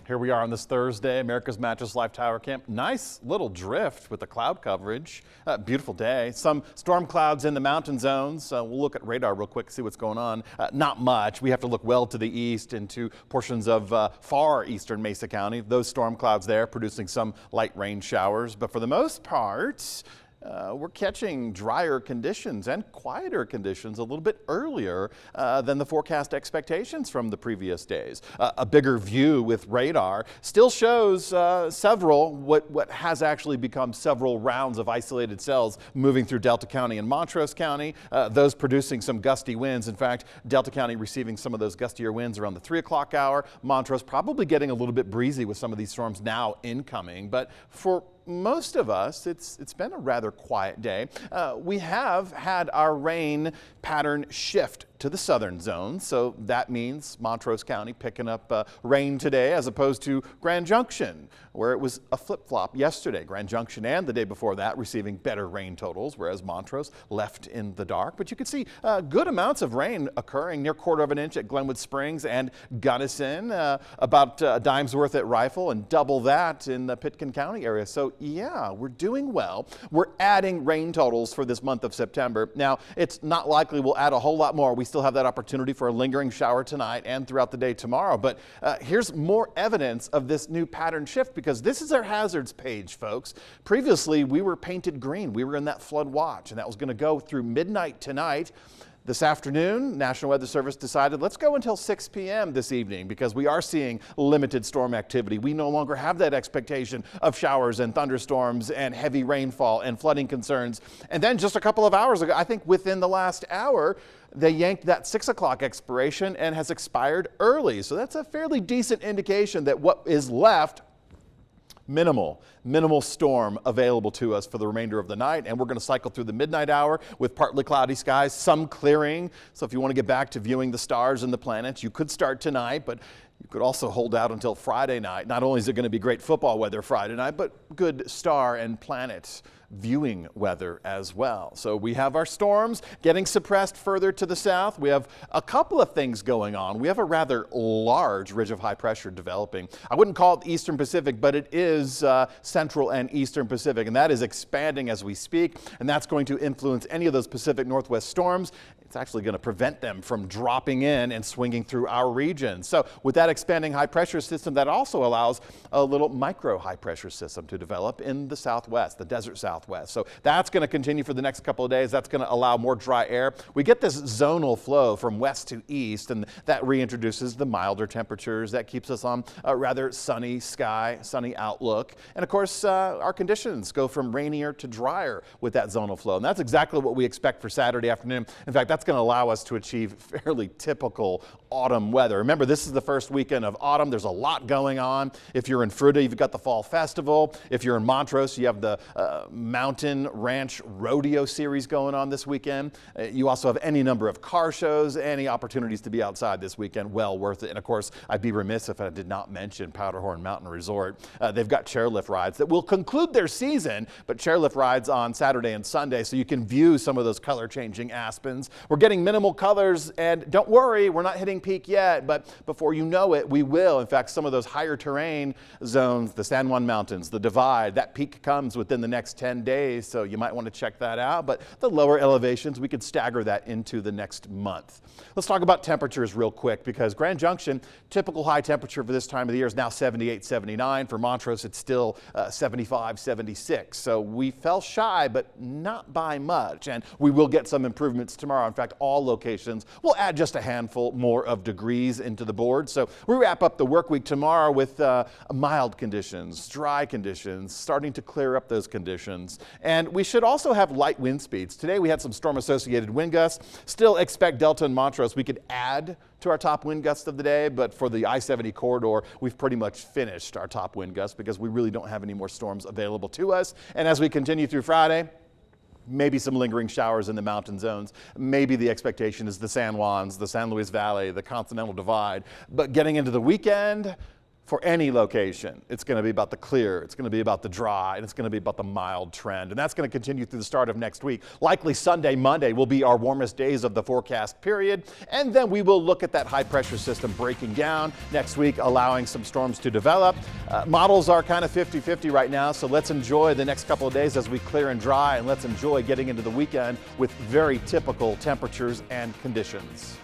Here we are on this Thursday, America's Mattress Life Tower Camp. Nice little drift with the cloud coverage. Beautiful day. Some storm clouds in the mountain zones. We'll look at radar real quick, see what's going on. Not much. We have to look well to the east into portions of far eastern Mesa County. Those storm clouds there producing some light rain showers. But for the most part, we're catching drier conditions and quieter conditions a little bit earlier than the forecast expectations from the previous days. A bigger view with radar still shows several, what has actually become several rounds of isolated cells moving through Delta County and Montrose County, those producing some gusty winds. In fact, Delta County receiving some of those gustier winds around the 3 o'clock hour. Montrose probably getting a little bit breezy with some of these storms now incoming, but for most of us, it's been a rather quiet day. We have had our rain pattern shift to the southern zone, so that means Montrose County picking up rain today as opposed to Grand Junction, where it was a flip-flop yesterday. Grand Junction and the day before that receiving better rain totals, whereas Montrose left in the dark. But you can see good amounts of rain occurring, near 1/4 of an inch at Glenwood Springs and Gunnison, about a dime's worth at Rifle, and double that in the Pitkin County area. So yeah, we're doing well. We're adding rain totals for this month of September. Now, it's not likely we'll add a whole lot more. We still have that opportunity for a lingering shower tonight and throughout the day tomorrow. But here's more evidence of this new pattern shift, because this is our hazards page, folks. Previously, we were painted green. We were in that flood watch, and that was going to go through midnight tonight. This afternoon, National Weather Service decided let's go until 6 p.m. this evening, because we are seeing limited storm activity. We no longer have that expectation of showers and thunderstorms and heavy rainfall and flooding concerns. And then just a couple of hours ago, I think within the last hour, they yanked that 6 o'clock expiration and has expired early. So that's a fairly decent indication that what is left, minimal storm available to us for the remainder of the night. And we're going to cycle through the midnight hour with partly cloudy skies, some clearing. So if you want to get back to viewing the stars and the planets, you could start tonight, but you could also hold out until Friday night. Not only is it going to be great football weather Friday night, but good star and planet viewing weather as well. So we have our storms getting suppressed further to the south. We have a couple of things going on. We have a rather large ridge of high pressure developing. I wouldn't call it Eastern Pacific, but it is Central and Eastern Pacific, and that is expanding as we speak, and that's going to influence any of those Pacific Northwest storms. It's actually going to prevent them from dropping in and swinging through our region. So with that expanding high pressure system, that also allows a little micro high pressure system to develop in the southwest, the desert southwest. So that's going to continue for the next couple of days. That's going to allow more dry air. We get this zonal flow from west to east, and that reintroduces the milder temperatures. That keeps us on a rather sunny sky, sunny outlook. And of course, our conditions go from rainier to drier with that zonal flow. And that's exactly what we expect for Saturday afternoon. In fact, that's going to allow us to achieve fairly typical autumn weather. Remember, this is the first weekend of autumn. There's a lot going on. If you're in Fruita, you've got the Fall Festival. If you're in Montrose, you have the Mountain Ranch Rodeo Series going on this weekend. You also have any number of car shows, any opportunities to be outside this weekend. Well worth it. And of course, I'd be remiss if I did not mention Powderhorn Mountain Resort. They've got chairlift rides that will conclude their season, but chairlift rides on Saturday and Sunday, so you can view some of those color-changing aspens. We're getting minimal colors, and don't worry, we're not hitting peak yet, but before you know it, we will. In fact, some of those higher terrain zones, the San Juan Mountains, the Divide, that peak comes within the next 10 days, so you might want to check that out. But the lower elevations, we could stagger that into the next month. Let's talk about temperatures real quick, because Grand Junction, typical high temperature for this time of the year is now 78, 79. For Montrose, it's still 75, 76. So we fell shy, but not by much, and we will get some improvements tomorrow. In fact, all locations will add just a handful more of degrees into the board. So we wrap up the work week tomorrow with mild conditions, dry conditions, starting to clear up those conditions. And we should also have light wind speeds. Today we had some storm-associated wind gusts. Still expect Delta and Montrose. We could add to our top wind gusts of the day, but for the I-70 corridor, we've pretty much finished our top wind gusts because we really don't have any more storms available to us. And as we continue through Friday, maybe some lingering showers in the mountain zones. Maybe the expectation is the San Juans, the San Luis Valley, the Continental Divide. But getting into the weekend, For any location, it's going to be about the clear, it's going to be about the dry, and it's going to be about the mild trend. And that's going to continue through the start of next week. Likely Sunday, Monday will be our warmest days of the forecast period. And then we will look at that high pressure system breaking down next week, allowing some storms to develop. Models are kind of 50-50 right now, so let's enjoy the next couple of days as we clear and dry, and let's enjoy getting into the weekend with very typical temperatures and conditions.